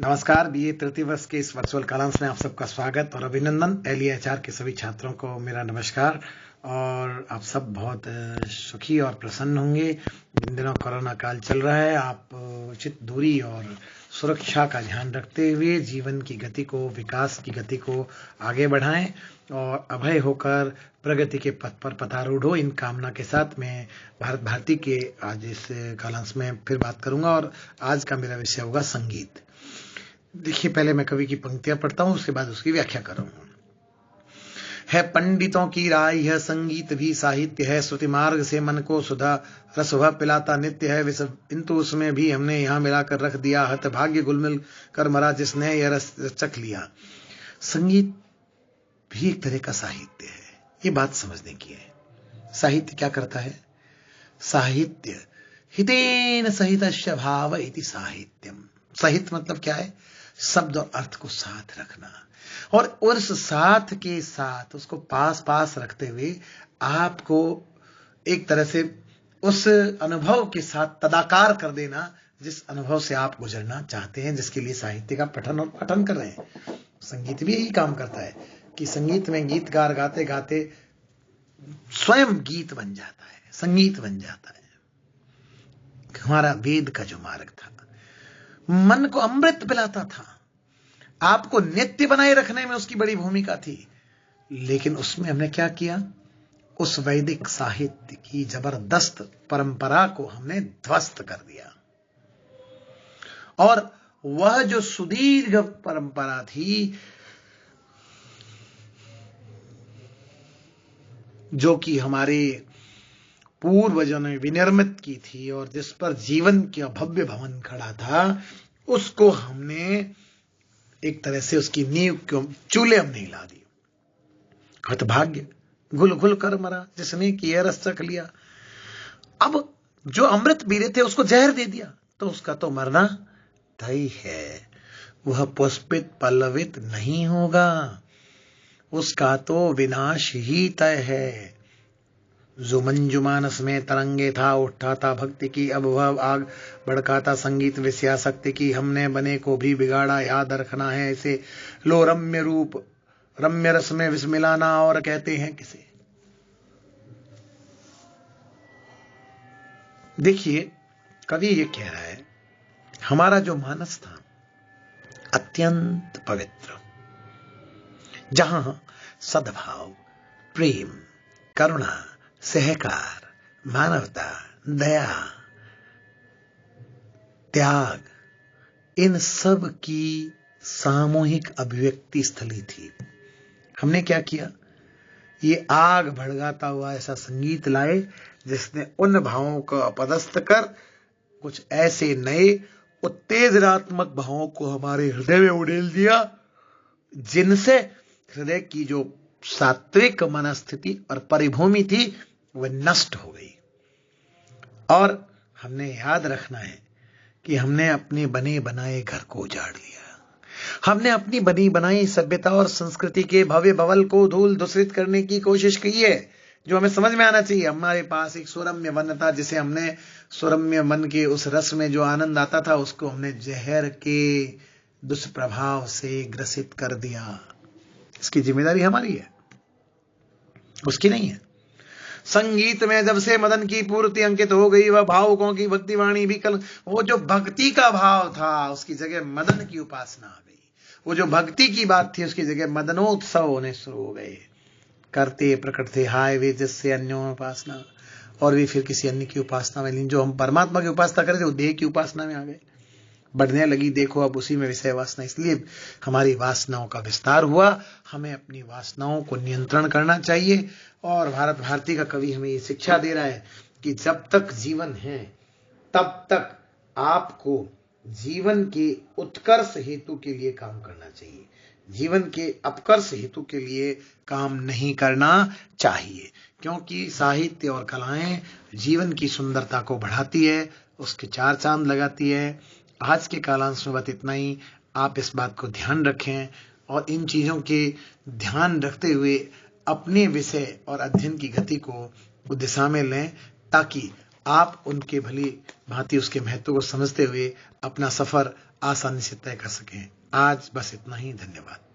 नमस्कार। बीए तृतीय वर्ष के इस वर्चुअल कालांश में आप सबका स्वागत और अभिनंदन। एलईएचआर के सभी छात्रों को मेरा नमस्कार। और आप सब बहुत सुखी और प्रसन्न होंगे। इन दिनों कोरोना काल चल रहा है। आप उचित दूरी और सुरक्षा का ध्यान रखते हुए जीवन की गति को, विकास की गति को आगे बढ़ाएं और अभय होकर प्रगति के पथ पर पथारूढ़ हो। इन कामना के साथ मैं भारत भारती के आज इस कालांश में फिर बात करूंगा और आज का मेरा विषय होगा संगीत। देखिए, पहले मैं कवि की पंक्तियां पढ़ता हूं, उसके बाद उसकी व्याख्या करूंगा। है पंडितों की राय है संगीत भी साहित्य है, श्रुति मार्ग से मन को सुधा रस वह पिलाता नित्य है विष, किंतु उसमें भी हमने यहाँ मिलाकर रख दिया, हत भाग्य गुलमिल कर मरा जिसने यह रस चख लिया। संगीत भी एक तरह का साहित्य है, ये बात समझने की है। साहित्य क्या करता है? साहित्य हितेन सहितस्य भाव इति साहित्यम। साहित्य मतलब क्या है? शब्द और अर्थ को साथ रखना, और उस साथ के साथ उसको पास पास रखते हुए आपको एक तरह से उस अनुभव के साथ तदाकार कर देना जिस अनुभव से आप गुजरना चाहते हैं, जिसके लिए साहित्य का पठन और पाठन कर रहे हैं। संगीत भी यही काम करता है कि संगीत में गीतकार गाते गाते स्वयं गीत बन जाता है, संगीत बन जाता है। हमारा वेद का जो मार्ग था, मन को अमृत पिलाता था, आपको नित्य बनाए रखने में उसकी बड़ी भूमिका थी। लेकिन उसमें हमने क्या किया? उस वैदिक साहित्य की जबरदस्त परंपरा को हमने ध्वस्त कर दिया। और वह जो सुदीर्घ परंपरा थी, जो कि हमारे पूर्वजों ने विनिर्मित की थी और जिस पर जीवन का भव्य भवन खड़ा था, उसको हमने एक तरह से उसकी नींव को चूल्हे हम नहीं ला दी। हतभाग्य घुल घुल कर मरा जिसने कि यह रस चख लिया। अब जो अमृत पी रहे थे उसको जहर दे दिया, तो उसका तो मरना तय है। वह पुष्पित पल्लवित नहीं होगा, उसका तो विनाश ही तय है। जो मंजुमानस में तरंगे था, उठा था भक्ति की, अब वह आग भड़काता संगीत विषयासक्ति की। हमने बने को भी बिगाड़ा, याद रखना है इसे। लो रम्य रूप रम्य रस में विष मिलाना, और कहते हैं किसे। देखिए, कवि ये कह रहा है, हमारा जो मानस था अत्यंत पवित्र, जहां सद्भाव, प्रेम, करुणा, सहकार, मानवता, दया, त्याग, इन सब की सामूहिक अभिव्यक्ति स्थली थी। हमने क्या किया? ये आग भड़काता हुआ ऐसा संगीत लाए जिसने उन भावों को अपदस्थ कर कुछ ऐसे नए उत्तेजनात्मक भावों को हमारे हृदय में उड़ेल दिया, जिनसे हृदय की जो सात्विक मनस्थिति और परिभूमि थी वह नष्ट हो गई। और हमने याद रखना है कि हमने अपने बने बनाए घर को उजाड़ लिया। हमने अपनी बनी बनाई सभ्यता और संस्कृति के भव्य भवन को धूल धूसरित करने की कोशिश की है। जो हमें समझ में आना चाहिए, हमारे पास एक सुरम्य वन था, जिसे हमने सुरम्य मन के उस रस में जो आनंद आता था, उसको हमने जहर के दुष्प्रभाव से ग्रसित कर दिया। इसकी जिम्मेदारी हमारी है, उसकी नहीं है। संगीत में जब से मदन की पूर्ति अंकित हो गई, वह भावुकों की भक्ति वाणी भी कल, वो जो भक्ति का भाव था उसकी जगह मदन की उपासना आ गई। वो जो भक्ति की बात थी उसकी जगह मदनोत्सव होने शुरू हो गए। करते प्रकट थे हाय वे जिससे अन्यों उपासना, और भी फिर किसी अन्य की उपासना में, जो हम परमात्मा की उपासना करते थे वो देह की उपासना में आ गए। बढ़ने लगी, देखो अब उसी में विषय वासना। इसलिए हमारी वासनाओं का विस्तार हुआ। हमें अपनी वासनाओं को नियंत्रण करना चाहिए। और भारत भारती का कवि हमें ये शिक्षा दे रहा है कि जब तक जीवन है तब तक आपको जीवन के उत्कर्ष हेतु के लिए काम करना चाहिए, जीवन के अपकर्ष हेतु के लिए काम नहीं करना चाहिए। क्योंकि साहित्य और कलाएं जीवन की सुंदरता को बढ़ाती है, उसके चार चांद लगाती है। आज के कालांश में बस इतना ही। आप इस बात को ध्यान रखें और इन चीजों के ध्यान रखते हुए अपने विषय और अध्ययन की गति को दिशा में लें, ताकि आप उनके भली भांति उसके महत्व को समझते हुए अपना सफर आसानी से तय कर सकें। आज बस इतना ही। धन्यवाद।